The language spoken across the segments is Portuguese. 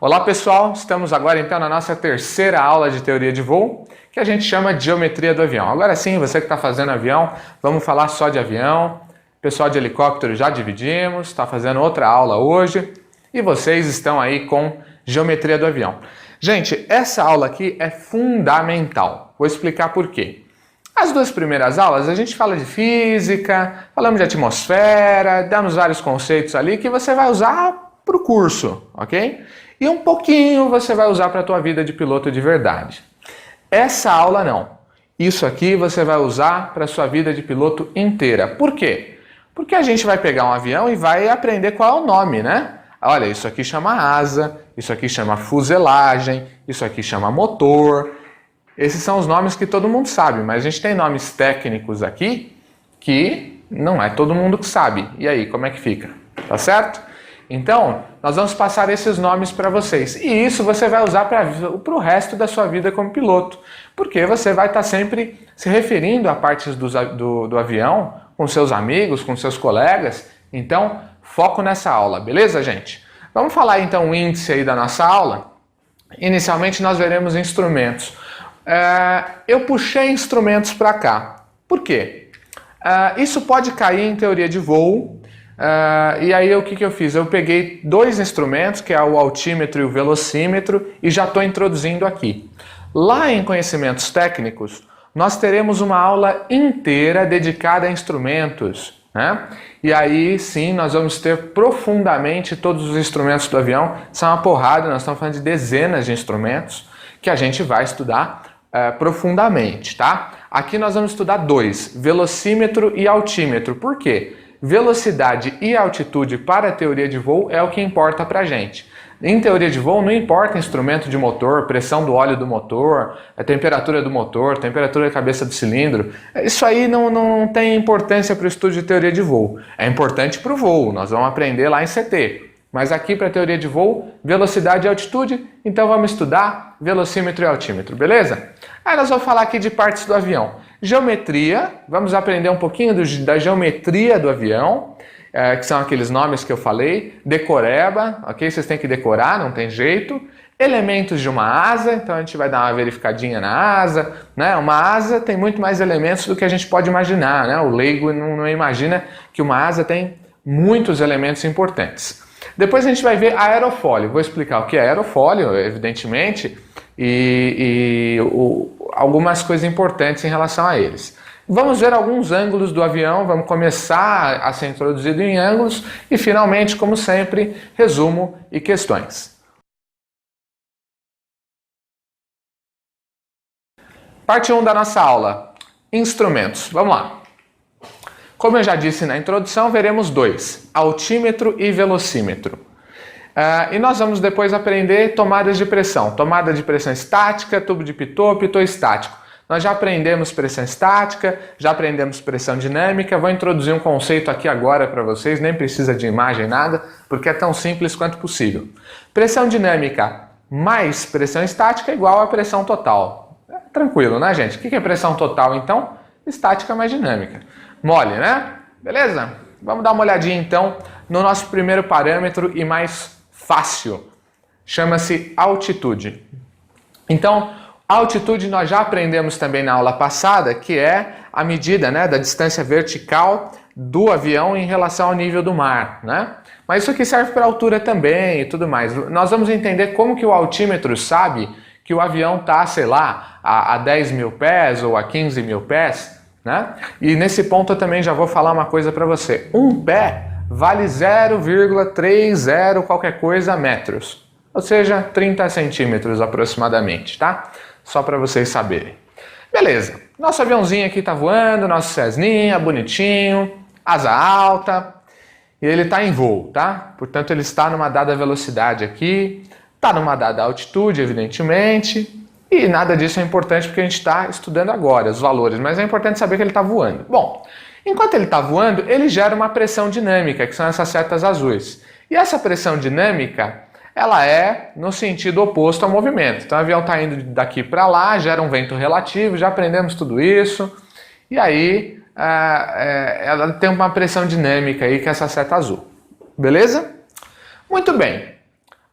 Olá pessoal, estamos agora então na nossa terceira aula de teoria de voo, que a gente chama de geometria do avião. Agora sim, você que está fazendo avião, vamos falar só de avião. Pessoal de helicóptero já dividimos, está fazendo outra aula hoje. E vocês estão aí com geometria do avião. Gente, essa aula aqui é fundamental. Vou explicar por quê. As duas primeiras aulas a gente fala de física, falamos de atmosfera, damos vários conceitos ali que você vai usar para o curso, ok? E um pouquinho você vai usar para a tua vida de piloto de verdade. Essa aula não. Isso aqui você vai usar para a sua vida de piloto inteira. Por quê? Porque a gente vai pegar um avião e vai aprender qual é o nome, né? Olha, isso aqui chama asa, isso aqui chama fuselagem, isso aqui chama motor. Esses são os nomes que todo mundo sabe, mas a gente tem nomes técnicos aqui que não é todo mundo que sabe. E aí, como é que fica? Tá certo? Então, nós vamos passar esses nomes para vocês. E isso você vai usar para o resto da sua vida como piloto. Porque você vai estar sempre se referindo a partes do avião com seus amigos, com seus colegas. Então, foco nessa aula, beleza, gente? Vamos falar então o índice aí da nossa aula. Inicialmente nós veremos instrumentos. Eu puxei instrumentos para cá. Por quê? Isso pode cair em teoria de voo. E aí o que eu fiz? Eu peguei dois instrumentos, que é o altímetro e o velocímetro, e já estou introduzindo aqui. Lá em conhecimentos técnicos, nós teremos uma aula inteira dedicada a instrumentos, né? E aí sim, nós vamos ter profundamente todos os instrumentos do avião. São uma porrada, nós estamos falando de dezenas de instrumentos que a gente vai estudar profundamente, tá? Aqui nós vamos estudar dois, velocímetro e altímetro. Por quê? Velocidade e altitude para a teoria de voo é o que importa para a gente. Em teoria de voo não importa instrumento de motor, pressão do óleo do motor, a temperatura do motor, temperatura da cabeça do cilindro. Isso aí não tem importância para o estudo de teoria de voo. É importante para o voo, nós vamos aprender lá em CT. Mas aqui para a teoria de voo, velocidade e altitude, então vamos estudar velocímetro e altímetro, beleza? Aí nós vamos falar aqui de partes do avião. Geometria, vamos aprender um pouquinho da geometria do avião, que são aqueles nomes que eu falei. Decoreba, ok? Vocês têm que decorar, não tem jeito. Elementos de uma asa, então a gente vai dar uma verificadinha na asa, né? Uma asa tem muito mais elementos do que a gente pode imaginar, né? O leigo não imagina que uma asa tem muitos elementos importantes. Depois a gente vai ver aerofólio. Vou explicar o que é aerofólio, evidentemente, e algumas coisas importantes em relação a eles. Vamos ver alguns ângulos do avião, vamos começar a ser introduzido em ângulos e finalmente, como sempre, resumo e questões. Parte 1 da nossa aula, instrumentos. Vamos lá. Como eu já disse na introdução, veremos dois, altímetro e velocímetro. E nós vamos depois aprender tomadas de pressão. Tomada de pressão estática, tubo de pitot, pitot estático. Nós já aprendemos pressão estática, já aprendemos pressão dinâmica. Vou introduzir um conceito aqui agora para vocês, nem precisa de imagem, nada, porque é tão simples quanto possível. Pressão dinâmica mais pressão estática é igual a pressão total. Tranquilo, né, gente? O que é pressão total, então? Estática mais dinâmica. Mole, né? Beleza? Vamos dar uma olhadinha, então, no nosso primeiro parâmetro e mais fácil. Chama-se altitude. Então, altitude nós já aprendemos também na aula passada, que é a medida, né, da distância vertical do avião em relação ao nível do mar, né? Mas isso aqui serve para altura também e tudo mais. Nós vamos entender como que o altímetro sabe que o avião está, sei lá, a 10 mil pés ou a 15 mil pés, né? E nesse ponto eu também já vou falar uma coisa para você. Um pé vale 0,30 qualquer coisa metros, ou seja, 30 centímetros aproximadamente, tá? Só para vocês saberem. Beleza, nosso aviãozinho aqui tá voando, nosso Cessninha, bonitinho, asa alta, e ele está em voo, tá? Portanto, ele está numa dada velocidade aqui, está numa dada altitude, evidentemente, e nada disso é importante porque a gente está estudando agora os valores, mas é importante saber que ele está voando. Bom, enquanto ele está voando, ele gera uma pressão dinâmica, que são essas setas azuis. E essa pressão dinâmica, ela é no sentido oposto ao movimento. Então o avião está indo daqui para lá, gera um vento relativo, já aprendemos tudo isso. E aí ela tem uma pressão dinâmica aí, que é essa seta azul. Beleza? Muito bem.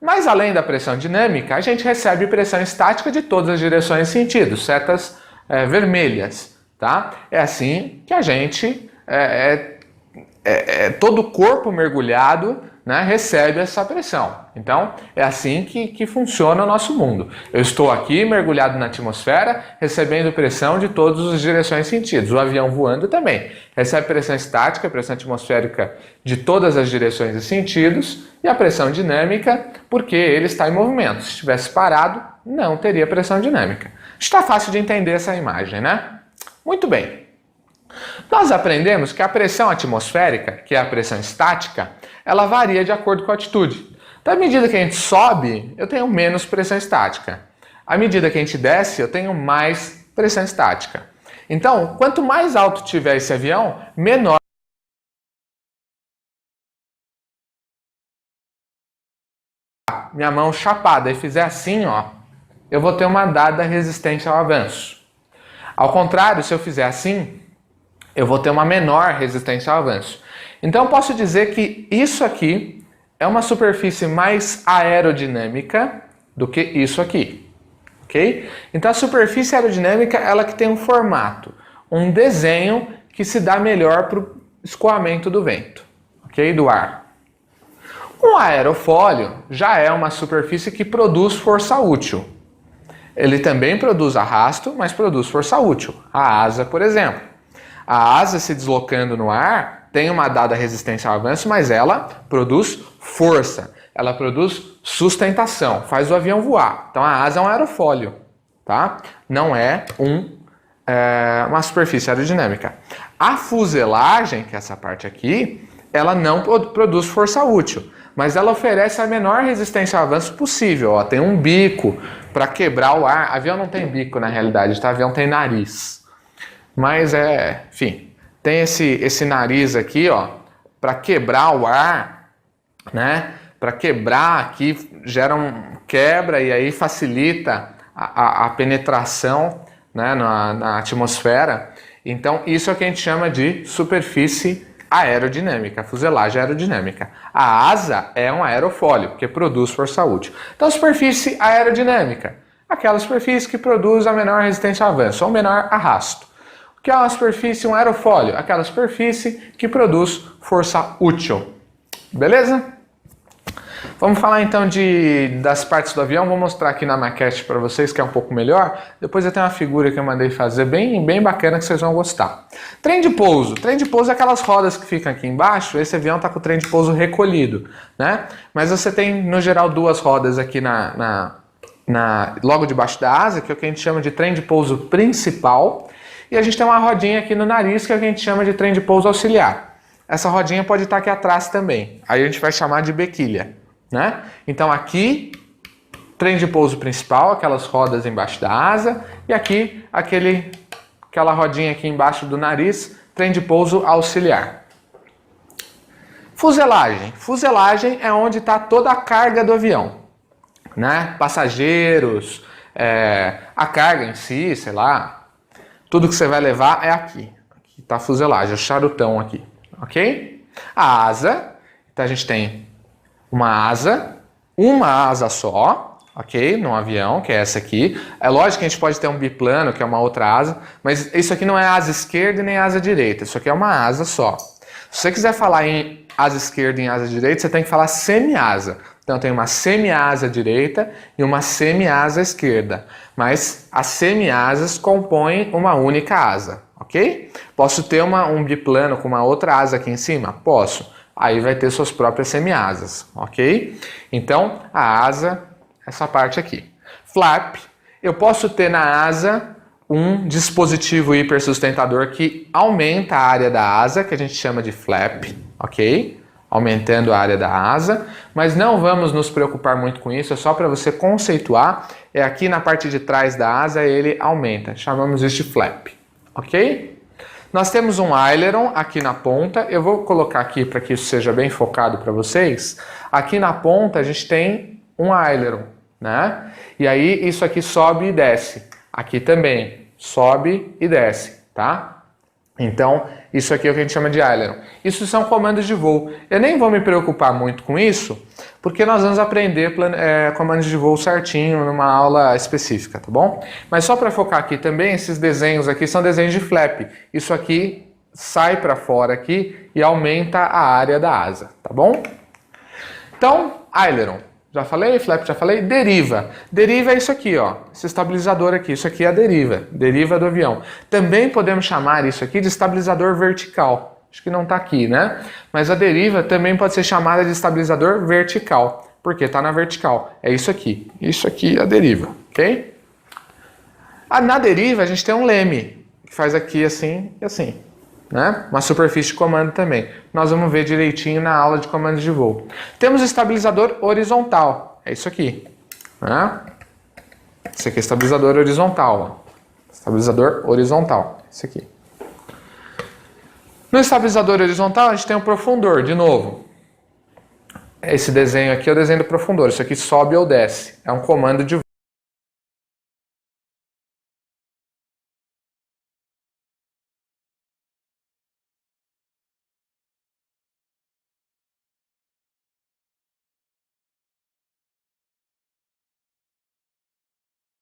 Mas além da pressão dinâmica, a gente recebe pressão estática de todas as direções e sentidos, setas vermelhas, tá? É assim que a gente, todo o corpo mergulhado, né, recebe essa pressão. Então, é assim que funciona o nosso mundo. Eu estou aqui mergulhado na atmosfera, recebendo pressão de todas as direções e sentidos. O avião voando também recebe pressão estática, pressão atmosférica de todas as direções e sentidos, e a pressão dinâmica, porque ele está em movimento. Se estivesse parado, não teria pressão dinâmica. Está fácil de entender essa imagem, né? Muito bem. Nós aprendemos que a pressão atmosférica, que é a pressão estática, ela varia de acordo com a altitude. Então, à medida que a gente sobe, eu tenho menos pressão estática. À medida que a gente desce, eu tenho mais pressão estática. Então, quanto mais alto tiver esse avião, menor minha mão chapada e fizer assim, ó, eu vou ter uma dada resistência ao avanço. Ao contrário, se eu fizer assim, eu vou ter uma menor resistência ao avanço. Então, eu posso dizer que isso aqui é uma superfície mais aerodinâmica do que isso aqui, ok? Então, a superfície aerodinâmica, ela que tem um formato, um desenho que se dá melhor para o escoamento do vento, ok? Do ar. Um aerofólio já é uma superfície que produz força útil. Ele também produz arrasto, mas produz força útil. A asa, por exemplo. A asa se deslocando no ar tem uma dada resistência ao avanço, mas ela produz força. Ela produz sustentação, faz o avião voar. Então a asa é um aerofólio, tá? Não é uma superfície aerodinâmica. A fuselagem, que é essa parte aqui, ela não produz força útil, mas ela oferece a menor resistência ao avanço possível. Ó, tem um bico para quebrar o ar. Avião não tem bico na realidade, tá? Avião tem nariz. Mas enfim, tem esse nariz aqui, ó, para quebrar o ar, né? Para quebrar aqui, quebra e aí facilita a penetração, né, na atmosfera. Então, isso é o que a gente chama de superfície aerodinâmica, fuselagem aerodinâmica. A asa é um aerofólio, porque produz força útil. Então, superfície aerodinâmica, aquela superfície que produz a menor resistência ao avanço, ou menor arrasto. O que é uma superfície, um aerofólio? Aquela superfície que produz força útil. Beleza? Vamos falar então das partes do avião. Vou mostrar aqui na maquete para vocês, que é um pouco melhor. Depois eu tenho uma figura que eu mandei fazer bem bacana, que vocês vão gostar. Trem de pouso. Trem de pouso é aquelas rodas que ficam aqui embaixo. Esse avião está com o trem de pouso recolhido, né? Mas você tem, no geral, duas rodas aqui logo debaixo da asa, que é o que a gente chama de trem de pouso principal. E a gente tem uma rodinha aqui no nariz, que é o que a gente chama de trem de pouso auxiliar. Essa rodinha pode estar aqui atrás também. Aí a gente vai chamar de bequilha, né? Então aqui, trem de pouso principal, aquelas rodas embaixo da asa. E aqui, aquela rodinha aqui embaixo do nariz, trem de pouso auxiliar. Fuselagem. Fuselagem é onde está toda a carga do avião, né? Passageiros, a carga em si, sei lá. Tudo que você vai levar é aqui. Aqui está a fuselagem, o charutão aqui, ok? A asa, então a gente tem uma asa só, ok? Num avião, que é essa aqui. É lógico que a gente pode ter um biplano, que é uma outra asa, mas isso aqui não é asa esquerda e nem asa direita, isso aqui é uma asa só. Se você quiser falar em asa esquerda e em asa direita, você tem que falar semi-asa. Então tem uma semi-asa direita e uma semi-asa esquerda. Mas as semi-asas compõem uma única asa, ok? Posso ter um biplano com uma outra asa aqui em cima? Posso. Aí vai ter suas próprias semi-asas, ok? Então a asa, essa parte aqui. Flap, eu posso ter na asa um dispositivo hipersustentador que aumenta a área da asa, que a gente chama de flap, ok? Aumentando a área da asa, mas não vamos nos preocupar muito com isso, é só para você conceituar, é aqui na parte de trás da asa ele aumenta, chamamos isso de flap, ok? Nós temos um aileron aqui na ponta, eu vou colocar aqui para que isso seja bem focado para vocês, aqui na ponta a gente tem um aileron, né? E aí isso aqui sobe e desce, aqui também sobe e desce, tá? Então Isso aqui é o que a gente chama de aileron. Isso são comandos de voo. Eu nem vou me preocupar muito com isso, porque nós vamos aprender comandos de voo certinho numa aula específica, tá bom? Mas só para focar aqui também, esses desenhos aqui são desenhos de flap. Isso aqui sai para fora aqui e aumenta a área da asa, tá bom? Então, aileron. Já falei, flap já falei, deriva. Deriva é isso aqui, ó, esse estabilizador aqui, isso aqui é a deriva do avião. Também podemos chamar isso aqui de estabilizador vertical. Acho que não está aqui, né? Mas a deriva também pode ser chamada de estabilizador vertical, porque está na vertical. É isso aqui é a deriva, ok? Na deriva a gente tem um leme, que faz aqui assim e assim. Né? Uma superfície de comando também. Nós vamos ver direitinho na aula de comandos de voo. Temos o estabilizador horizontal. É isso aqui. Né? Esse aqui é estabilizador horizontal. Ó. Estabilizador horizontal. Esse aqui. No estabilizador horizontal a gente tem o profundor, de novo. Esse desenho aqui é o desenho do profundor. Isso aqui sobe ou desce. É um comando de voo.